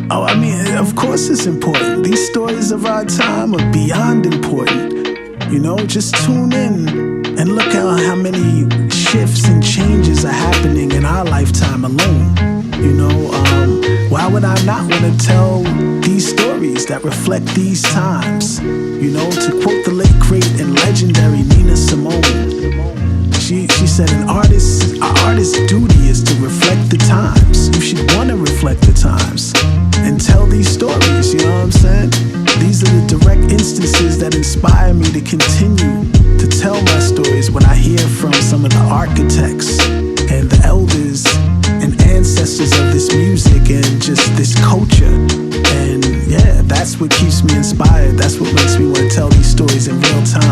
Oh, I mean, of course it's important. These stories of our time are beyond important. You know, just tune in and look at how many shifts and changes are happening in our lifetime alone. You know, why would I not want to tell these stories that reflect these times? You know, to quote the late, great, and legendary Nina Simone, she said, an artist's duty is to reflect the times. You should want to reflect the times and tell these stories, you know what I'm saying? These are the direct instances that inspire me to continue to tell my stories when I hear from some of the architects and the elders and ancestors of this music and just this culture. And yeah, that's what keeps me inspired. That's what makes me want to tell these stories in real time.